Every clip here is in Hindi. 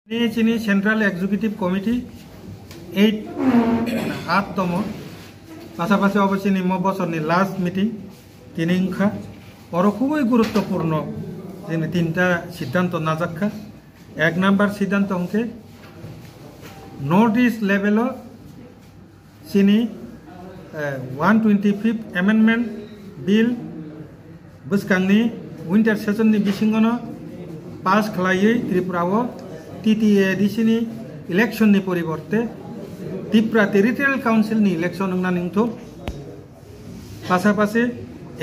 চিনি সেন্ট্রাল এক্সিকিউটিভ কমিটি 8তম পাশাপাশি অবশ্যই নিম্ন বছরনি লাস্ট মিটিং তিনিংখা আরো খুবই গুরুত্বপূর্ণ যিনি তিনটা সিদ্ধান্ত নাজাক্কা 1 নাম্বার সিদ্ধান্ত হচ্ছে নর্থ ইস্ট লেভেল চিনি 125th অ্যামেন্ডমেন্ট বিল বসকাংনি উইন্টার সেশনनि बिसिङावनो पास खालायै त्रिपुराव TTADC-नि इलेक्शननि परिबर्ते त्रिपुरा टेरिटरियेल काउन्सिलनि इलेक्शन होनना निंथो पासापासि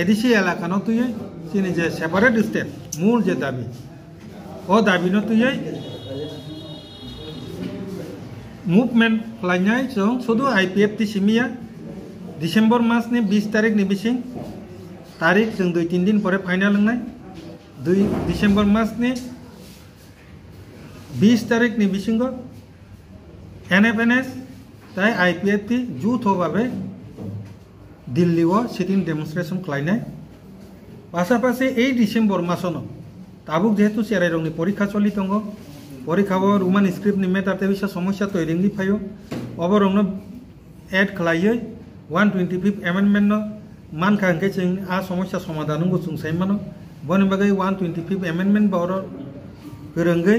ADC एलाकानो तुयै चिनि जे सेपारेट स्टेट मूल जे दाबी ओ दाबिनो तुयै मुभमेन्ट खालायनाय जों सुदु IPFT सिमिया डिसेम्बर मासनि 20 तारिखनि बिसिं तारिख जों 2-3 दिन परे फाइनाल होनाय 2 डिसेम्बर मासनि 20 तारिखनि बिसिंगो NFNS ताई IPFT जुथभावे दिल्लीव सिटिं डेमनस्ट्रेशन खालायनाय पासापासि 8 डिसेम्बर मासनो ताबुक जेहेतु सेराइरंनि परीक्षा चलि दङ परीक्षाव रोमान स्क्रिप्टनि मेटार तेबिसा समस्या तैरिंनि फायो अबरंनो एड खालायै 125th एमेन्डमेन्ट मानखा हंके जों आ समस्या समाधान जों साइमानो बनि बागै 125th एमेन्डमेन्ट बावर गोरोंगै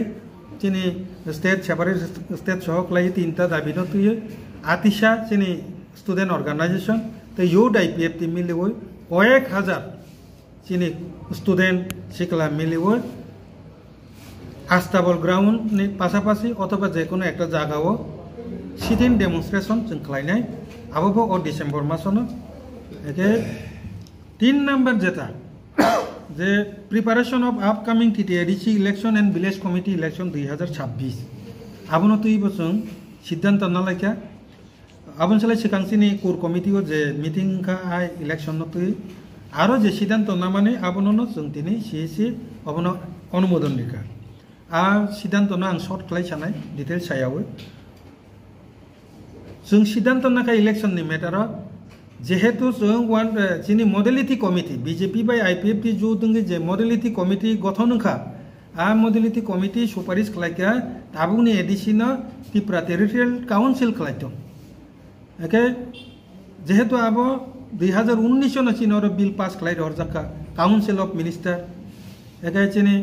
चिनि स्टेट सेपारेट स्टेट सह खालायै तीनटा दाबिनो तुयो आतिशा चिनि स्टूडेंट ऑर्गेनाइजेशन तो यूथ IPFT मिलिवो 1000 चिनि स्टूडेंट सिकला मिलिवो आस्ताबल ग्राउंड नि पासापासि अथवा जेकोनो एकटा जागाव सिटिं डेमनस्ट्रेशन जों खालायनाय आबो ओ डिसेम्बर मासनो एके 3 नम्बर जेटा जे preparation of upcoming TTADC election and village committee election 2026 आबनो तुइबो जों सिद्धांत नालायका आबन सलाय सिकांसिनि कोर कमिटी जे मीटिंग का आइ इलेक्शन तुइ आरो जे सिद्धांत ना माने आबनो जों दिनै CSC अबनो अनुमोदन निका आ सिद्धांत ना आं शर्ट खालाय सानाय डिटेल सायावो जों सिद्धांत नाका इलेक्शन नि मेटार जेहेतु जों चिनि मडेलिटी कमिटी BJP बाय IPFT जो दंगे जे मडेलिटी कमिटी गठनखा आ मडेलिटी कमिटी सुपारिश खालायका ताबुनि ADC न त्रिपुरा टेरिटरियेल काउन्सिल खालायदों एके जेहेतु आबो 2019 न चिनर बिल पास खालाय हरजाका काउन्सिल ऑफ मिनिस्टर एके चिनि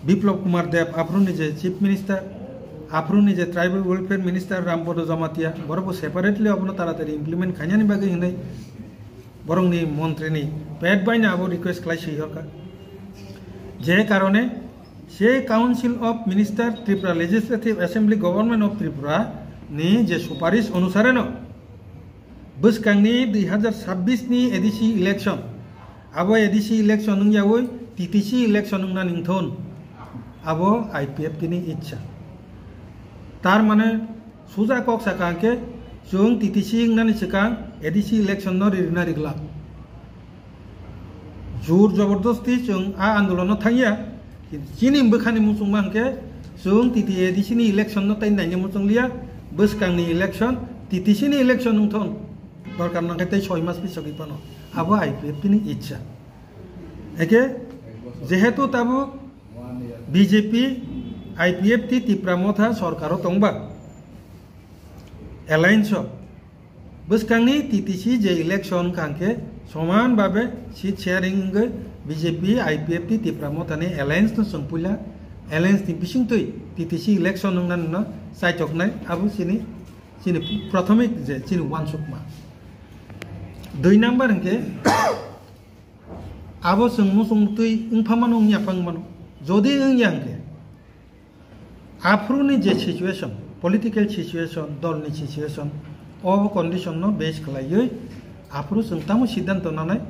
बिप्लब कुमार देव आफ्रुनि जे चीफ मिनिस्टर आफ्रुनि जे tribal welfare minister Rampada Jamatia बरबो सेपारेटली अपनो तारातारि इमप्लिमेंट खायनानि बागै हिनै बरंनि मंत्रिनि पेड बायना आबो रिक्वेस्ट खालाय सैहरका जे कारणे से council of minister Tripura legislative assembly government of Tripura नि जे सुपारिश अनुसारे न बसकांनि 2026 नि ADC इलेक्शन आबो ADC इलेक्शन नंयावै TTC इलेक्शन नंना निंथोन आबो IPFT नि इच्छा तार माने सुजा कक साकांके जों TTC इंनानि सिकां ADC इलेक्शन न रिना रिगला जोर जबरदस्ती जों आ आंदोलन थांया चिनि बखानि मुसुं मांके जों TTADC नि इलेक्शन न ताइनायनि मुसुं लिया बसकांनि इलेक्शन TTC नि इलेक्शन नंथोन दरकार नांके तै 6 मास पिसगि पानो आबो IPFT नि इच्छा एके जेहेतु ताबो BJP IPFT त्रिपुरा मथा सरकारो तंबा एलायंस बसकांनि TTC जे इलेक्शन कांके समान भावे seat sharing BJP IPFT Tripura मथानि एलायंस न संपुला एलायंस नि बिसिं तै TTC इलेक्शन नंना न साइटकनाय आबो चिनि प्राथमिक जे चिनि वानसुकमा 2 नम्बर हंके आबो जों मुसुं तै इंफामानो याफांमानो जदि यांके आफ्रुनि जे सिचुएशन पॉलिटिकल सिचुएशन दलनि सिचुएशन अ कंडीशन न बेस खालायै आफ्रु जों तामु सिद्धांत नानाय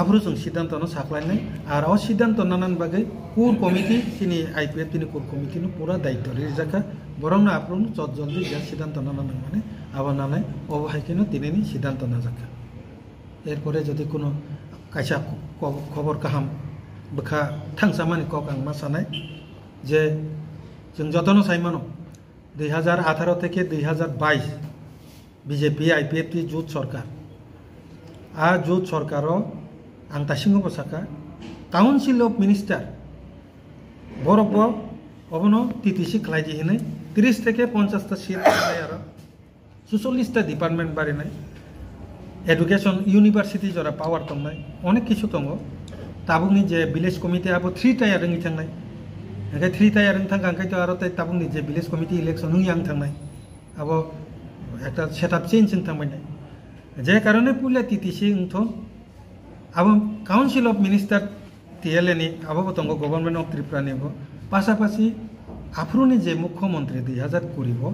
आफ्रु जों सिद्धांत न साख्लायनाय आरो सिद्धांत नानान बागै कोर कमिटी चिनि IPFT नि कोर कमिटी न पूरा दायित्व रिजाका बरंना आफ्रु जद जल्दी जा सिद्धांत नानान माने आबानानाय अबहायकेनो दिनैनि सिद्धांत नाजाका एरपरे जदि कोनो कायसा खबर काहाम बखा थांसामानि कक आं मा सानाय जे जों जतन साइमानो 2018 থেকে 2022 BJP IPFT जुथ सरकार आ जुथ सरकारो आं दासिमबो बसाका काउन्सिल ऑफ मिनिस्टर बरफ অবনো টিটিসি খাইজি হিনে 30 থেকে 50টা সিট বাড়াই আর 44টা ডিপার্টমেন্ট বাড়াই এডুকেশন ইউনিভার্সিটি জরা পাওয়ার তংনাই অনেক কিছু দङ তাবুंनि जे ভিলেজ কমিটি আবো 3 টায়ারিং थांनाय ओंखाय 3 टायारिं थांगा ओंखाय तो आरो ताबुंनि जे ভিলেজ কমিটি इलेक्शन नुयां थांनाय आबो একটা সেটআপ চেঞ্জ थांबाय जे कारणे पुले टीटीसी उंथ आबो काउन्सिल अफ मिनिस्टार टीएलए नि आबो दङ गभर्नमेंट अफ त्रिपुरा निबो पासापासि आफ्रुनि जे मुख्यमंत्री 2020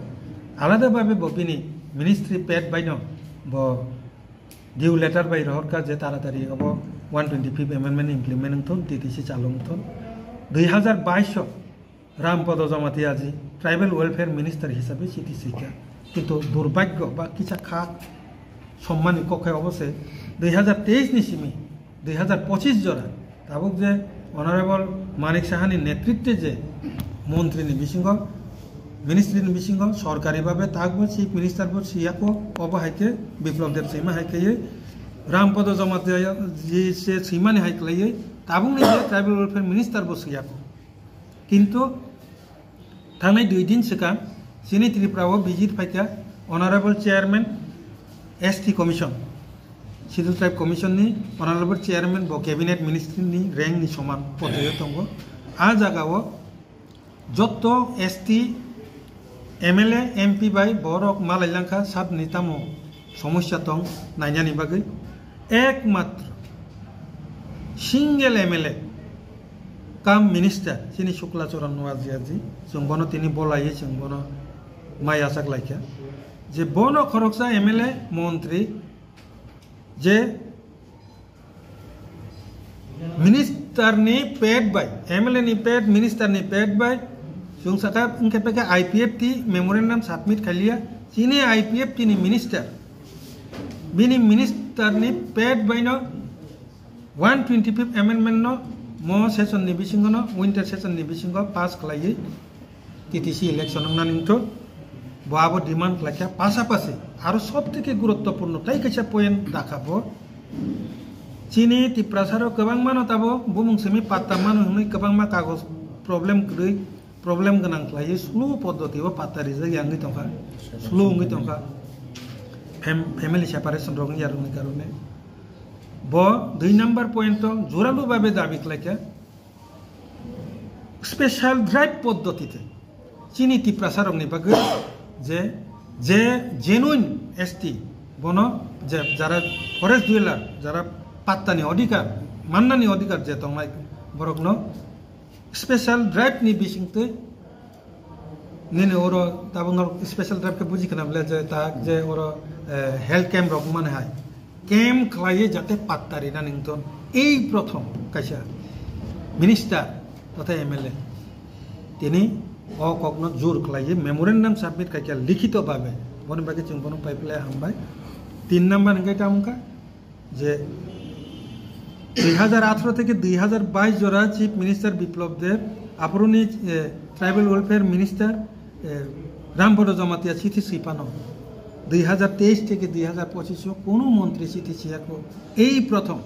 आलादाभाবে बबिनि मिनिस्ट्री पेड बायनो ब डिउ लेटार बाय रहरका जे तारातारि अब 125 एमेंडमेंट इमप्लिमेंट थन टीटीसी चालुं थन 2022 रामपद जमातियाजी ट्राइबल वेलफेयर मिनिस्टार हिसाबै सीटीसी का किन्तु दुर्भाग्य बा किछा खा सम्मानी कक्षाय अवश्य 2023 नि सिमी 2025 जरा ताबुक जे अनारेबल मानिक साहानि नेतृत्वे जे मंत्री नि बिसिंग मिनिस्ट्री नि बिसिंग सरकारी भावे ताकबो चीफ मिनिस्टार बो सियाको अबहायके बिप्लब देव सैमा हायके रामपद जमातिया जी से सीमानि हायक्लायै ताबुंनि जे ट्राइबल वेलफेयर मिनिस्टार बो सियाको किन्तु थांनाय 2 दिन सिगां सिनि त्रिपुरायाव विजिट फायता honourable chairman ST commission schedule tribe commission नि अनारेबल चेयरमैन बो कैबिनेट मिनिस्ट्री नि रैंक नि समान पदय दङ आ जागाव जत्त एसटी एमएलए एमपी बाय बरक मालायलांखा साब नितामो समस्या दं नायनानि बागै एकमात्र सिंगल एमएलए काम मिनिस्टार सिनि शुक्ला चरण नवाजियाजी जों बनो तिनि बोलायै जों बनो माइ आसाक लायखा जे बनो खरकसा एमएलए मंत्री जे मिनिस्टार नि पेड बाय एमएलए नि पेड मिनिस्टार नि पेड बाय जों साका इनके पेके आईपीएफटी मेमोरेंडम सबमिट खालिया सिनि आईपीएफटी नि मिनिस्टार बिनि मिनिस्टार नि पेड बायनो 125 एमेंडमेंट नो मो सेशन नि बिसिंग नो विंटर सेशन नि बिसिंग पास खालायै टीटीसी इलेक्शन नानिंथ बाबो डिमांड लाखिया पासापासि आरो सबथेके गुरुत्वपूर्ण ताई कैसा पॉइंट दाखाबो चिनि तिप्रासारो गोबां मानो ताबो बुमुंसेमि पात्ता मानो हनै गोबां मा कागज प्रब्लेम गोनां खालायै स्लो पद्धतिबो पात्ता रिजा यांगै दंखा स्लो ngै दंखा फैमिली सेपारेशन रंग यारुनि कारणे ब 2 नंबर पॉइंट जोरालु भावे दाबी खालायखा स्पेशल ड्राइव पद्धतिते चिनि तिप्रासारनि बागै जे जेनुइन एसटी बनो जे जारा फरेस्ट डुवेलार जारा पात्तानि अधिकार मान्नानि अधिकार जे दंनाय बरकनो स्पेशल ड्राइव नि बिसिंते नेने ओरो ताबंगर स्पेशल ड्राइव के बुझि खनाबले जे ता जे ओरो हेल्थ कैम्प रक माने हाय कैम्प खलाये जाते पात्तारि ना निंतन एई प्रथम कायसा मिनिस्टार तथा एमएलए तिनि अकग्न जोर खलाये मेमोरेंडम सबमिट कायका लिखित भावे बन बागे जों बन पाइपलाय हामबाय 3 नम्बर नंगाय तामका जे 2018 থেকে 2022 জোড়া চিফ মিনিস্টার বিপ্লব দেব আপনি tribal welfare minister Rampada Jamatia চিঠি সিপানো 2023 থেকে 2025 কোনো মন্ত্রী চিঠি সিয়াকো এই প্রথম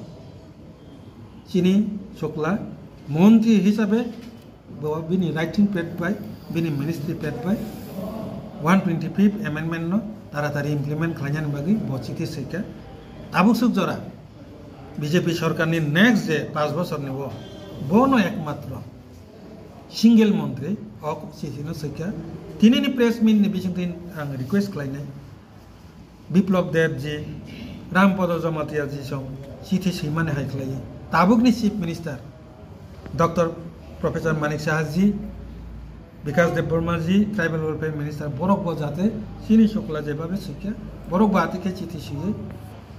চিনি শুক্লা মন্ত্রী হিসাবে বিনি রাইটিং পেড বাই बिनि मिनिस्ट्री पेड बाय 125 एमेंडमेंट नो तारातारि इमप्लिमेंट खालायनायनि बागै बचिति सैका ताबुसुक जरा बीजेपी सरकार नि नेक्स्ट जे 5 बछर नि बोनो एकमात्र सिंगल मंत्री अक सिसिनो सैका तिनिनि प्रेस मिट नि बिसिंथिन आं रिक्वेस्ट खालायनाय बिप्लब देव जी रामपद जमातिया जी सं चिठि सैमाने हाय खालायो ताबुकनि chief minister doctor professor Manik Saha ji Bikash Debbarma ji tribal welfare minister बरक जाते सिनि शुक्ला जेबाबे सिक्या बरक बातिके चिठि सिये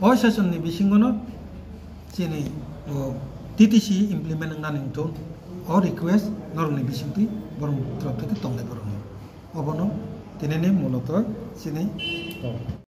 ओ सेशन नि बिसिंगनो चिनि टीटीसी इमप्लिमेंट नानिंथ और रिक्वेस्ट नरनि बिसिंति बरम तरफ থেকে तंगलाय बरम अबनो तिनेनि मूलत चिनि